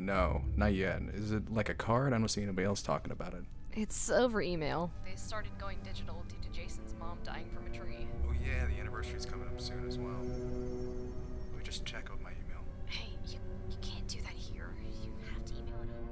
no, not yet. Is it like a card? I don't see anybody else talking about it. It's over email. They started going digital due to Jason's mom dying from a tree. Oh yeah, the anniversary's coming up soon as well. Let me just check out my email. Hey, you can't do that here. You have to email it home.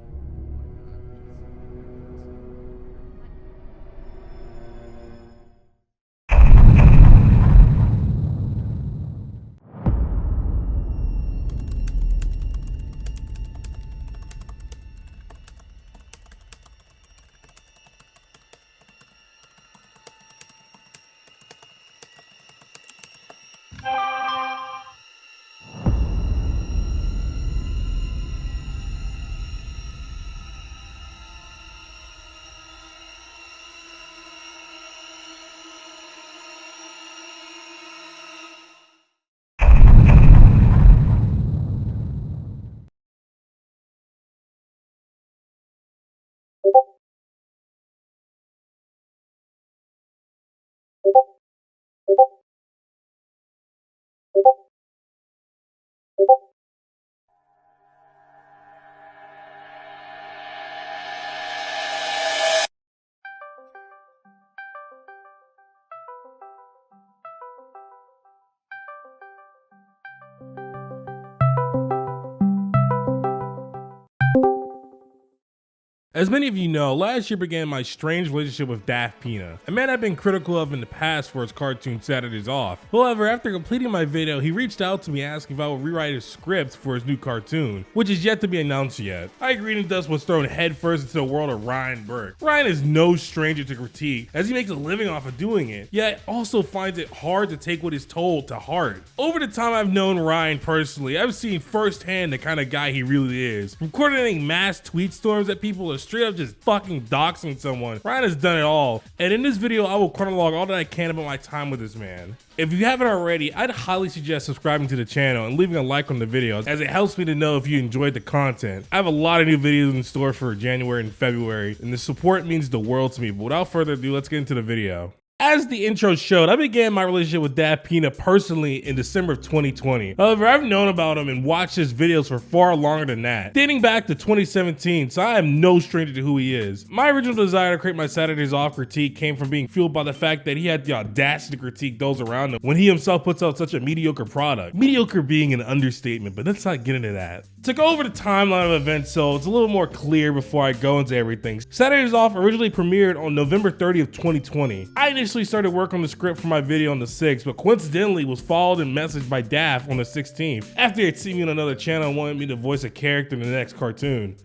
As many of you know, last year began my strange relationship with DaftPina, a man I've been critical of in the past for his cartoon Saturdays Off. However, after completing my video, he reached out to me asking if I would rewrite his script for his new cartoon, which is yet to be announced yet. I agreed and thus was thrown headfirst into the world of Ryan Burke. Ryan is no stranger to critique, as he makes a living off of doing it, yet also finds it hard to take what is told to heart. Over the time I've known Ryan personally, I've seen firsthand the kind of guy he really is. From coordinating mass tweet storms at people to straight up just fucking doxing someone, Ryan has done it all. And in this video, I will chronologue all that I can about my time with this man. If you haven't already, I'd highly suggest subscribing to the channel and leaving a like on the videos, as it helps me to know if you enjoyed the content. I have a lot of new videos in store for January and February, and the support means the world to me. But without further ado, let's get into the video. As the intro showed, I began my relationship with DaftPina personally in December of 2020. However, I've known about him and watched his videos for far longer than that, dating back to 2017, so I am no stranger to who he is. My original desire to create my Saturdays Off critique came from being fueled by the fact that he had the audacity to critique those around him when he himself puts out such a mediocre product. Mediocre being an understatement, but let's not get into that. To go over the timeline of events so it's a little more clear before I go into everything, Saturdays Off originally premiered on November 30th, 2020. I initially started work on the script for my video on the 6th, but coincidentally was followed and messaged by Daft on the 16th after he had seen me on another channel and wanted me to voice a character in the next cartoon.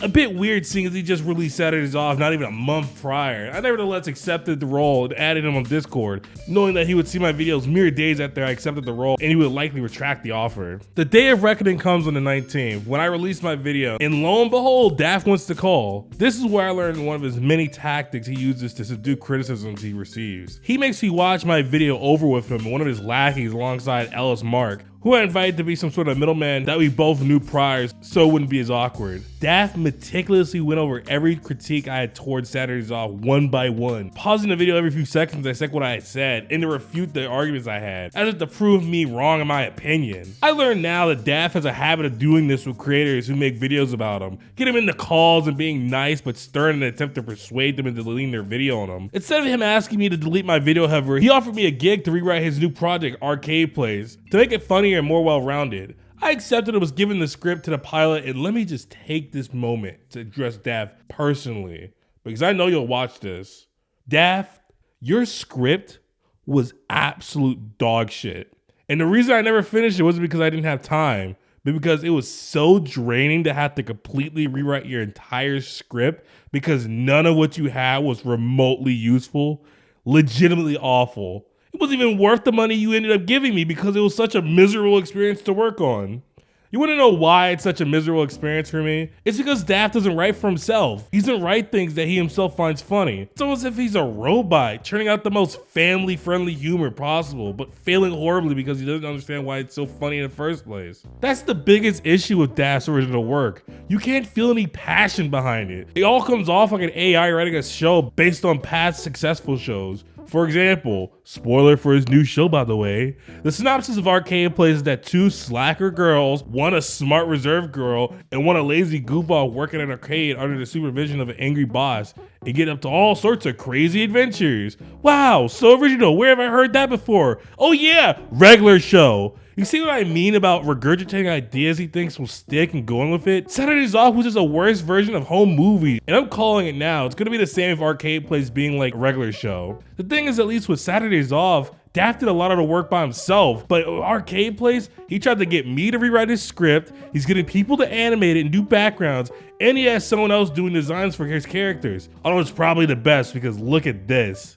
A bit weird seeing as he just released Saturdays Off not even a month prior. I nevertheless accepted the role and added him on Discord, knowing that he would see my videos mere days after I accepted the role and he would likely retract the offer. The day of reckoning comes on the 19th when I released my video, and lo and behold, Daft wants to call. This is where I learned one of his many tactics he uses to subdue criticisms he receives. He makes me watch my video over with him and one of his lackeys alongside Ellis Mark, who I invited to be some sort of middleman that we both knew prior so it wouldn't be as awkward. Daft meticulously went over every critique I had towards Saturdays Off one by one, pausing the video every few seconds to dissect what I had said and to refute the arguments I had, as if to prove me wrong in my opinion. I learned now that Daft has a habit of doing this with creators who make videos about him, get him into calls and being nice but stern in an attempt to persuade them into deleting their video on him. Instead of him asking me to delete my video, however, he offered me a gig to rewrite his new project, Arcade Plays, to make it funnier and more well-rounded. I accepted and was given the script to the pilot, and let me just take this moment to address Daft personally, because I know you'll watch this. Daft, your script was absolute dog shit. And the reason I never finished it wasn't because I didn't have time, but because it was so draining to have to completely rewrite your entire script because none of what you had was remotely useful. Legitimately awful. It wasn't even worth the money you ended up giving me because it was such a miserable experience to work on. You wanna know why it's such a miserable experience for me? It's because Daft doesn't write for himself. He doesn't write things that he himself finds funny. It's almost as if he's a robot, churning out the most family-friendly humor possible, but failing horribly because he doesn't understand why it's so funny in the first place. That's the biggest issue with Daft's original work. You can't feel any passion behind it. It all comes off like an AI writing a show based on past successful shows. For example, spoiler for his new show by the way, the synopsis of Arcade Plays is that two slacker girls, one a smart reserved girl and one a lazy goofball working at an arcade under the supervision of an angry boss and get up to all sorts of crazy adventures. Wow, so original, where have I heard that before? Oh yeah, regular show. You see what I mean about regurgitating ideas he thinks will stick and going with it? Saturday's Off was just a worse version of home movies, and I'm calling it now. It's gonna be the same if Arcade Plays being like a regular show. The thing is, at least with Saturday's Off, Daft did a lot of the work by himself, but Arcade Plays, he tried to get me to rewrite his script, he's getting people to animate it and do backgrounds, and he has someone else doing designs for his characters. Although it's probably the best because look at this.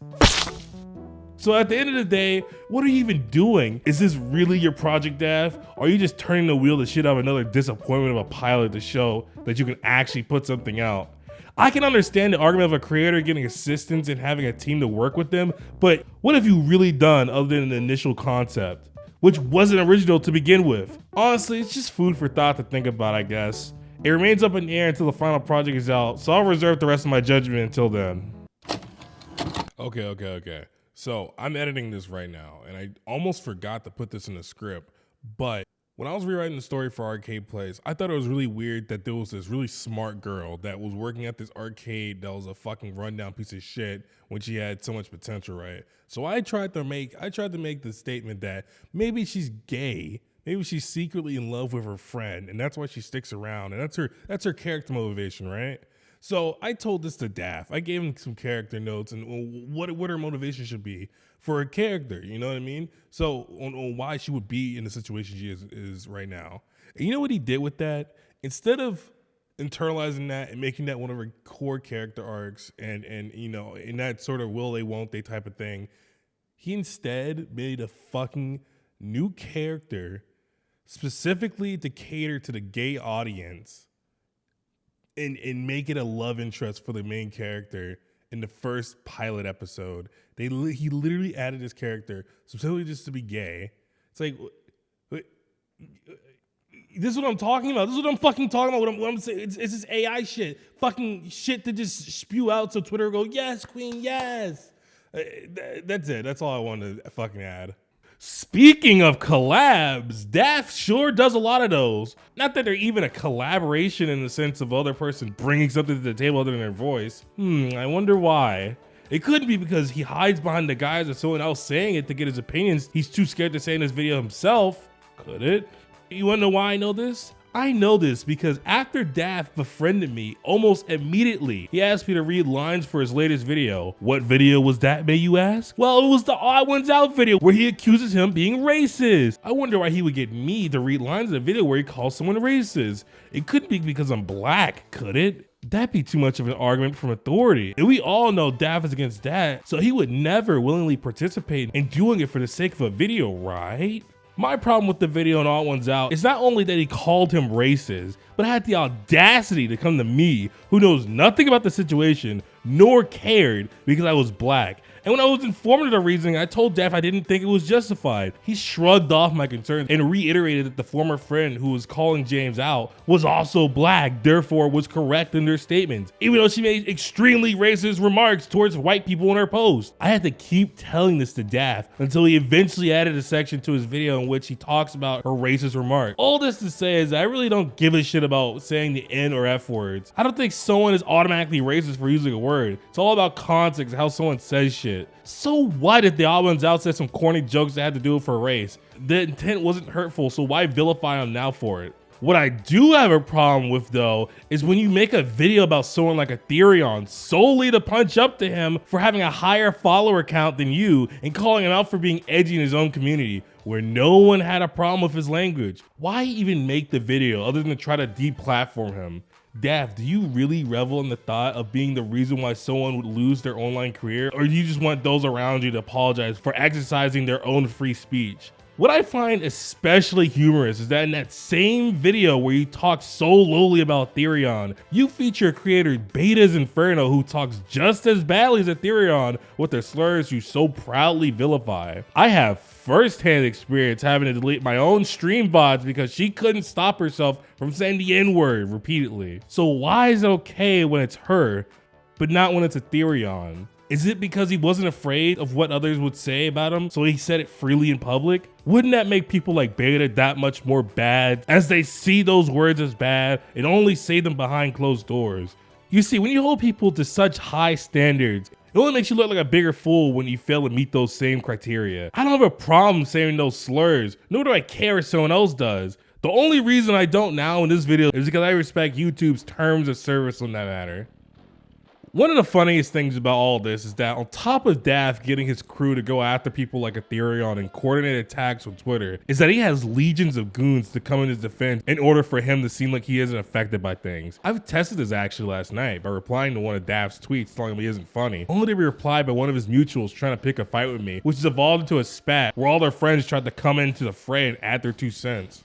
So at the end of the day, what are you even doing? Is this really your project, Daft? Or are you just turning the wheel to shit out of another disappointment of a pilot to show that you can actually put something out? I can understand the argument of a creator getting assistance and having a team to work with them, but what have you really done other than the initial concept, which wasn't original to begin with? Honestly, it's just food for thought to think about, I guess. It remains up in the air until the final project is out, so I'll reserve the rest of my judgment until then. Okay. So I'm editing this right now, and I almost forgot to put this in the script, but when I was rewriting the story for Arcade Plays, I thought it was really weird that there was this really smart girl that was working at this arcade that was a fucking rundown piece of shit when she had so much potential, right? So I tried to make the statement that maybe she's gay, maybe she's secretly in love with her friend, and that's why she sticks around, and that's her character motivation, right? So I told this to Daft. I gave him some character notes and what her motivation should be for a character, you know what I mean? So on why she would be in the situation she is right now. And you know what he did with that? Instead of internalizing that and making that one of her core character arcs and you know, in that sort of will they won't they type of thing, he instead made a fucking new character specifically to cater to the gay audience. And make it a love interest for the main character in the first pilot episode. He literally added this character specifically just to be gay. It's like, this is what I'm talking about. This is what I'm fucking talking about. What I'm saying, it's this AI shit, fucking shit to just spew out so Twitter will go, yes, queen, yes. That's it. That's all I wanted to fucking add. Speaking of collabs, Daft sure does a lot of those. Not that they're even a collaboration in the sense of other person bringing something to the table other than their voice. I wonder why. It could be because he hides behind the guise of someone else saying it to get his opinions. He's too scared to say in his video himself. Could it? You wanna know why I know this? I know this because after Daft befriended me, almost immediately, he asked me to read lines for his latest video. What video was that, may you ask? Well, it was the Odd Ones Out video where he accuses him being racist. I wonder why he would get me to read lines in a video where he calls someone racist. It couldn't be because I'm black, could it? That'd be too much of an argument from authority. And we all know Daft is against that, so he would never willingly participate in doing it for the sake of a video, right? My problem with the video and Odd Ones Out is not only that he called him racist, but had the audacity to come to me, who knows nothing about the situation, nor cared because I was black. And when I was informed of the reasoning, I told Daft I didn't think it was justified. He shrugged off my concerns and reiterated that the former friend who was calling James out was also black, therefore was correct in their statements, even though she made extremely racist remarks towards white people in her post. I had to keep telling this to Daft until he eventually added a section to his video in which he talks about her racist remark. All this to say is I really don't give a shit about saying the N or F words. I don't think someone is automatically racist for using a word. It's all about context, how someone says shit. So what if the Odd Ones Out said some corny jokes that had to do with her race? The intent wasn't hurtful, so why vilify him now for it? What I do have a problem with though, is when you make a video about someone like Aetherion solely to punch up to him for having a higher follower count than you and calling him out for being edgy in his own community, where no one had a problem with his language. Why even make the video other than to try to deplatform him? Daft, do you really revel in the thought of being the reason why someone would lose their online career? Or do you just want those around you to apologize for exercising their own free speech? What I find especially humorous is that in that same video where you talk so lowly about Aetherion, you feature creator Beta's Inferno who talks just as badly as Aetherion with the slurs you so proudly vilify. I have first-hand experience having to delete my own stream VODs because she couldn't stop herself from saying the N-word repeatedly. So why is it okay when it's her, but not when it's Aetherion? Is it because he wasn't afraid of what others would say about him, so he said it freely in public? Wouldn't that make people like Beta that much more bad, as they see those words as bad and only say them behind closed doors? You see, when you hold people to such high standards, it only makes you look like a bigger fool when you fail to meet those same criteria. I don't have a problem saying those slurs, nor do I care if someone else does. The only reason I don't now in this video is because I respect YouTube's terms of service on that matter. One of the funniest things about all this is that on top of Daft getting his crew to go after people like Aetherion and coordinate attacks on Twitter, is that he has legions of goons to come in his defense in order for him to seem like he isn't affected by things. I've tested this actually last night by replying to one of Daft's tweets telling him he isn't funny, only to be replied by one of his mutuals trying to pick a fight with me, which has evolved into a spat where all their friends tried to come into the fray and add their 2 cents.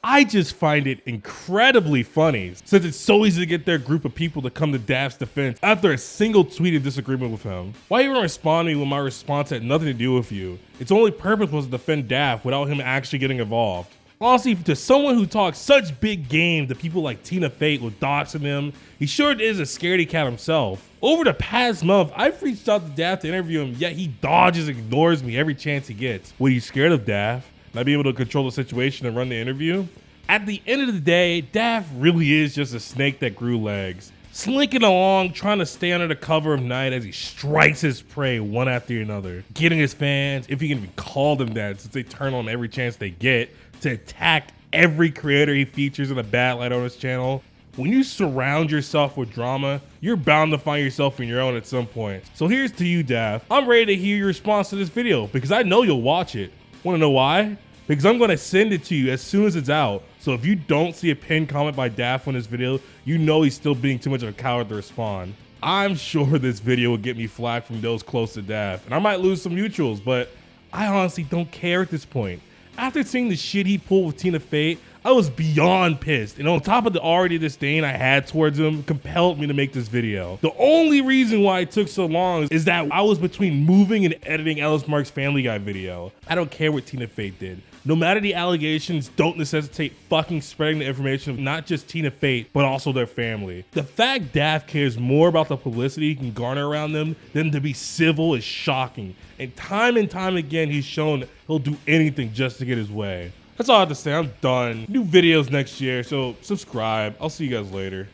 I just find it incredibly funny, since it's so easy to get their group of people to come to Daft's defense after a single tweet of disagreement with him. Why even respond to me when my response had nothing to do with you? Its only purpose was to defend Daft without him actually getting involved. Honestly, to someone who talks such big game to people like Tinafate with doxing him, he sure is a scaredy cat himself. Over the past month, I've reached out to Daft to interview him, yet he dodges and ignores me every chance he gets. What, are you scared of Daft? Not be able to control the situation and run the interview? At the end of the day, Daft really is just a snake that grew legs, slinking along trying to stay under the cover of night as he strikes his prey one after another, getting his fans, if you can even call them that since they turn on every chance they get, to attack every creator he features in a bad light on his channel. When you surround yourself with drama, you're bound to find yourself in your own at some point. So here's to you, Daft. I'm ready to hear your response to this video because I know you'll watch it. Want to know why? Because I'm going to send it to you as soon as it's out. So if you don't see a pinned comment by Daft on this video, you know he's still being too much of a coward to respond. I'm sure this video will get me flack from those close to Daft, and I might lose some mutuals, but I honestly don't care at this point. After seeing the shit he pulled with Tinafate, I was beyond pissed, and on top of the already disdain I had towards him compelled me to make this video. The only reason why it took so long is that I was between moving and editing Ellis Mark's Family Guy video. I don't care what Tinafate did. No matter the allegations, don't necessitate fucking spreading the information of not just Tinafate, but also their family. The fact Daft cares more about the publicity he can garner around them than to be civil is shocking. And time again, he's shown he'll do anything just to get his way. That's all I have to say. I'm done. New videos next year, so subscribe. I'll see you guys later.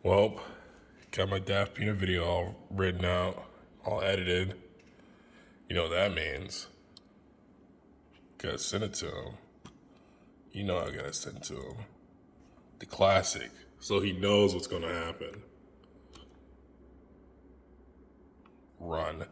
Well, got my DaftPina video all written out, all edited. You know what that means. Gotta send it to him. You know I gotta send it to him. The classic, so he knows what's gonna happen. Run.